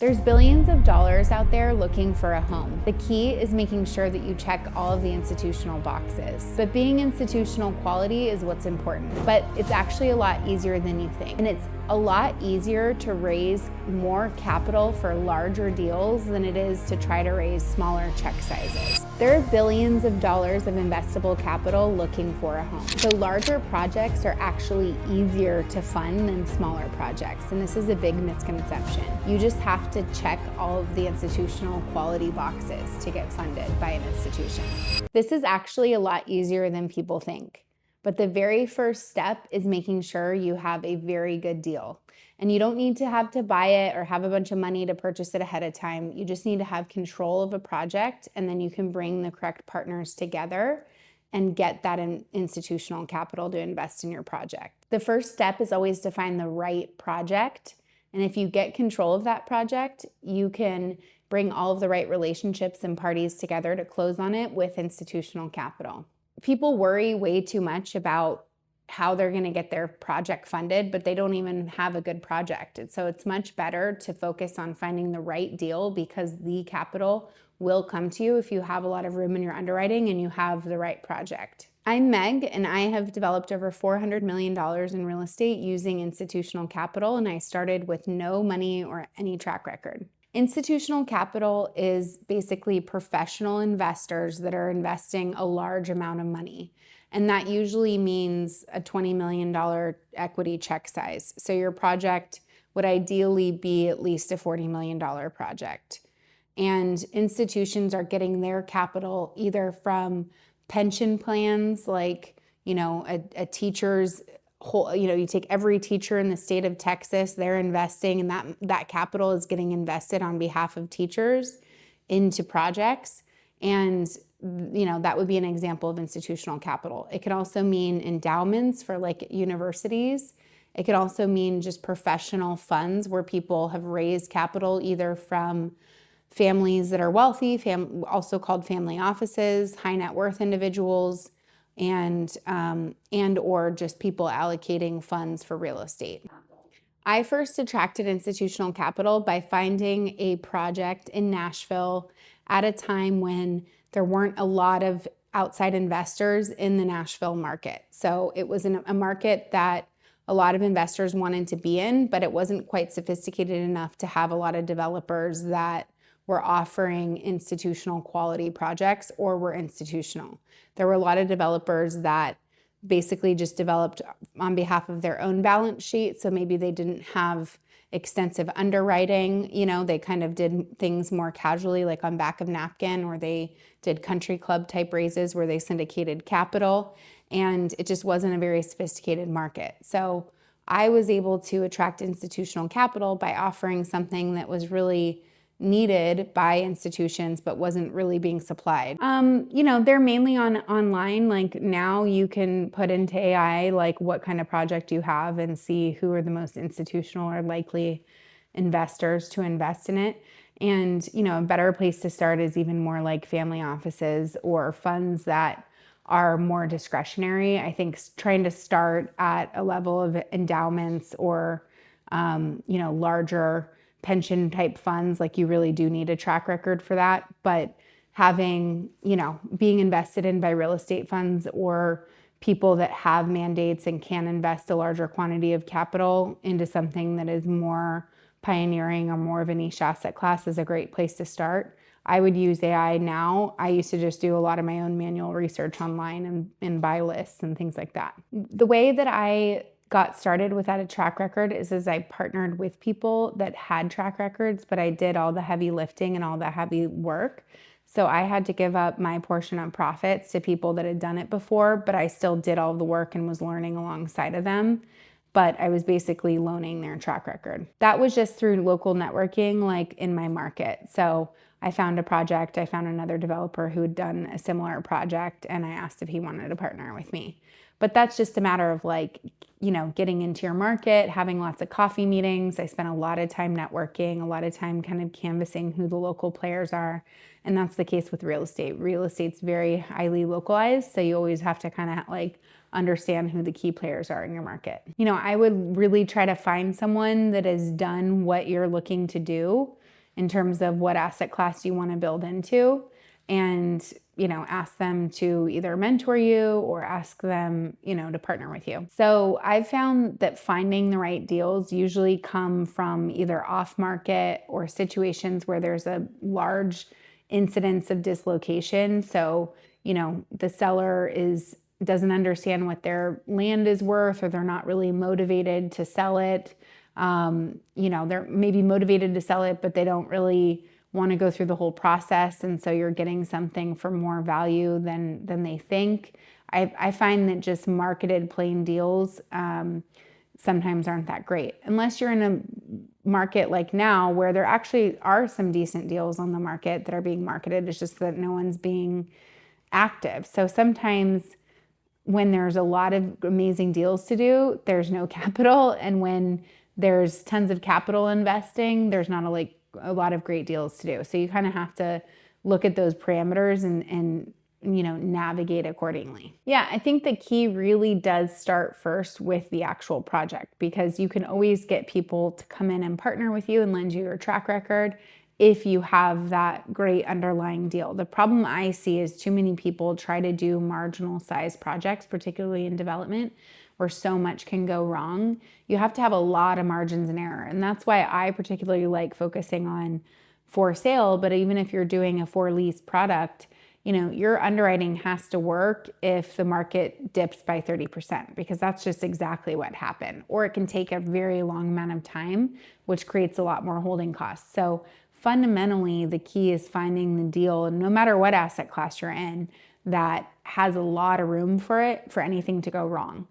There's billions of dollars out there looking for a home. The key is making sure that you check all of the institutional boxes. But being institutional quality is what's important. But it's actually a lot easier than you think. And it's a lot easier to raise more capital for larger deals than it is to try to raise smaller check sizes. There are billions of dollars of investable capital looking for a home. So larger projects are actually easier to fund than smaller projects. And this is a big misconception. You just have to check all of the institutional quality boxes to get funded by an institution. This is actually a lot easier than people think. But the very first step is making sure you have a very good deal. And you don't need to have to buy it or have a bunch of money to purchase it ahead of time. You just need to have control of a project, and then you can bring the correct partners together and get that institutional capital to invest in your project. The first step is always to find the right project. And if you get control of that project, you can bring all of the right relationships and parties together to close on it with institutional capital. People worry way too much about how they're going to get their project funded, but they don't even have a good project. And so it's much better to focus on finding the right deal, because the capital will come to you if you have a lot of room in your underwriting and you have the right project. I'm Meg, and I have developed over $400 million in real estate using institutional capital, and I started with no money or any track record. Institutional capital is basically professional investors that are investing a large amount of money. And that usually means a $20 million equity check size. So your project would ideally be at least a $40 million project. And institutions are getting their capital either from pension plans, like, a teacher's whole, you take every teacher in the state of Texas, they're investing, and that capital is getting invested on behalf of teachers into projects. And, that would be an example of institutional capital. It could also mean endowments for like universities. It could also mean just professional funds where people have raised capital either from families that are wealthy, also called family offices, high net worth individuals, and or just people allocating funds for real estate. I first attracted institutional capital by finding a project in Nashville at a time when there weren't a lot of outside investors in the Nashville market. So it was a market that a lot of investors wanted to be in, but it wasn't quite sophisticated enough to have a lot of developers that were offering institutional quality projects or were institutional. There were a lot of developers that basically just developed on behalf of their own balance sheet. So maybe they didn't have extensive underwriting. They kind of did things more casually, like on back of napkin, or they did country club type raises where they syndicated capital. And it just wasn't a very sophisticated market. So I was able to attract institutional capital by offering something that was really needed by institutions but wasn't really being supplied. They're mainly online. Like now you can put into AI like what kind of project you have and see who are the most institutional or likely investors to invest in it. And a better place to start is even more like family offices or funds that are more discretionary. I think trying to start at a level of endowments or larger pension type funds, like you really do need a track record for that. But having, being invested in by real estate funds or people that have mandates and can invest a larger quantity of capital into something that is more pioneering or more of a niche asset class is a great place to start. I would use AI now. I used to just do a lot of my own manual research online and buy lists and things like that. The way that I got started without a track record is as I partnered with people that had track records, but I did all the heavy lifting and all the heavy work. So I had to give up my portion of profits to people that had done it before, but I still did all the work and was learning alongside of them. But I was basically loaning their track record. That was just through local networking, like in my market. So I found a project, I found another developer who had done a similar project, and I asked if he wanted to partner with me. But that's just a matter of getting into your market, having lots of coffee meetings. I spent a lot of time networking, a lot of time kind of canvassing who the local players are. And that's the case with real estate. Real estate's very highly localized. So you always have to kind of understand who the key players are in your market. I would really try to find someone that has done what you're looking to do. in terms of what asset class you want to build into, and ask them to either mentor you or ask them to partner with you. So I've found that finding the right deals usually come from either off market or situations where there's a large incidence of dislocation. So the seller doesn't understand what their land is worth, or they're not really motivated to sell it. They're maybe motivated to sell it, but they don't really want to go through the whole process. And so you're getting something for more value than they think. I find that just marketed plain deals sometimes aren't that great, unless you're in a market like now where there actually are some decent deals on the market that are being marketed. It's just that no one's being active. So sometimes when there's a lot of amazing deals to do, there's no capital. And when there's tons of capital investing, there's not a lot of great deals to do. So you kind of have to look at those parameters and navigate accordingly. Yeah, I think the key really does start first with the actual project, because you can always get people to come in and partner with you and lend you your track record if you have that great underlying deal. The problem I see is too many people try to do marginal size projects, particularly in development, where so much can go wrong. You have to have a lot of margins in error. And that's why I particularly like focusing on for sale. But even if you're doing a for lease product, your underwriting has to work if the market dips by 30%, because that's just exactly what happened. Or it can take a very long amount of time, which creates a lot more holding costs. So fundamentally, the key is finding the deal, and no matter what asset class you're in, that has a lot of room for anything to go wrong.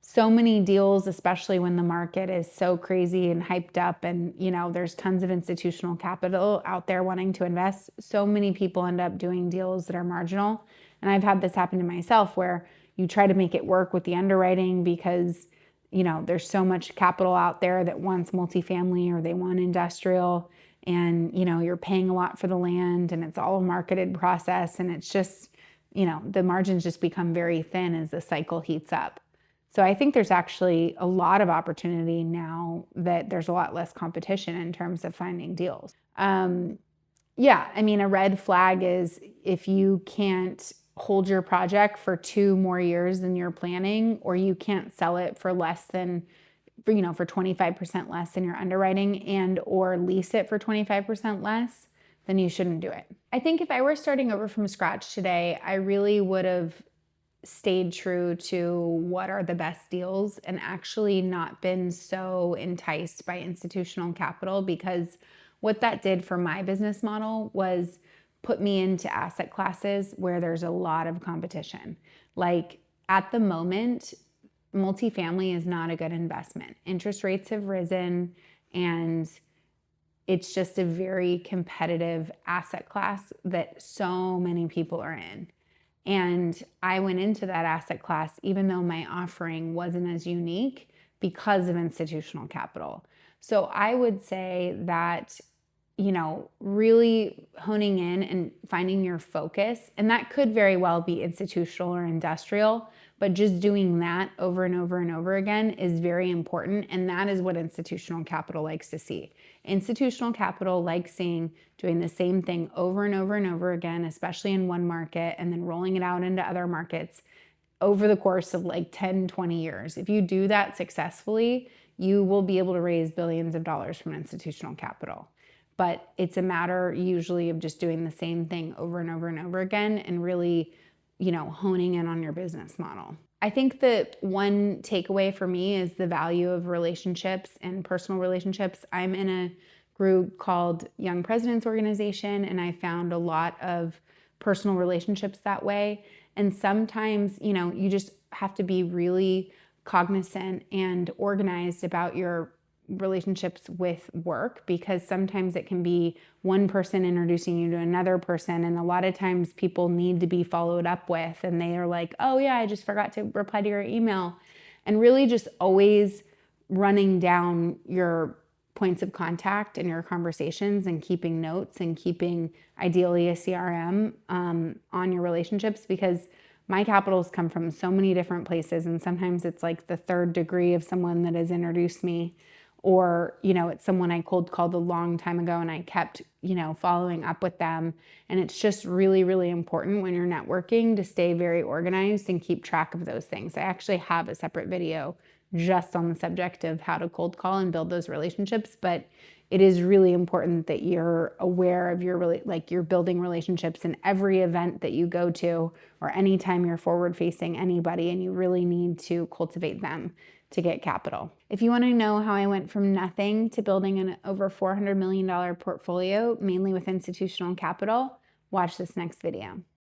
So many deals, especially when the market is so crazy and hyped up and, there's tons of institutional capital out there wanting to invest. So many people end up doing deals that are marginal. And I've had this happen to myself, where you try to make it work with the underwriting because, there's so much capital out there that wants multifamily or they want industrial, and, you're paying a lot for the land and it's all a marketed process. And it's just, the margins just become very thin as the cycle heats up. So I think there's actually a lot of opportunity now that there's a lot less competition in terms of finding deals. A red flag is if you can't hold your project for 2 more years than you're planning, or you can't sell it for less than, for 25% less than your underwriting, and or lease it for 25% less, then you shouldn't do it. I think if I were starting over from scratch today, I really would have stayed true to what are the best deals and actually not been so enticed by institutional capital, because what that did for my business model was put me into asset classes where there's a lot of competition. Like at the moment, multifamily is not a good investment. Interest rates have risen and it's just a very competitive asset class that so many people are in. And I went into that asset class even though my offering wasn't as unique because of institutional capital. So I would say that, really honing in and finding your focus, and that could very well be institutional or industrial, but just doing that over and over and over again is very important. And that is what institutional capital likes to see. Institutional capital likes doing the same thing over and over and over again, especially in one market, and then rolling it out into other markets over the course of 10, 20 years. If you do that successfully, you will be able to raise billions of dollars from institutional capital. But it's a matter usually of just doing the same thing over and over and over again and really, honing in on your business model. I think that one takeaway for me is the value of relationships and personal relationships. I'm in a group called Young Presidents Organization, and I found a lot of personal relationships that way. And sometimes, you just have to be really cognizant and organized about your relationships with work, because sometimes it can be one person introducing you to another person, and a lot of times people need to be followed up with, and they are like, oh yeah, I just forgot to reply to your email. And really just always running down your points of contact in your conversations and keeping notes and keeping ideally a CRM on your relationships, because my capitals come from so many different places, and sometimes it's like the third degree of someone that has introduced me, or, it's someone I cold called a long time ago and I kept, following up with them. And it's just really, really important when you're networking to stay very organized and keep track of those things. I actually have a separate video just on the subject of how to cold call and build those relationships, but it is really important that you're aware of you're building relationships in every event that you go to, or anytime you're forward facing anybody, and you really need to cultivate them to get capital. If you want to know how I went from nothing to building an over $400 million portfolio, mainly with institutional capital, watch this next video.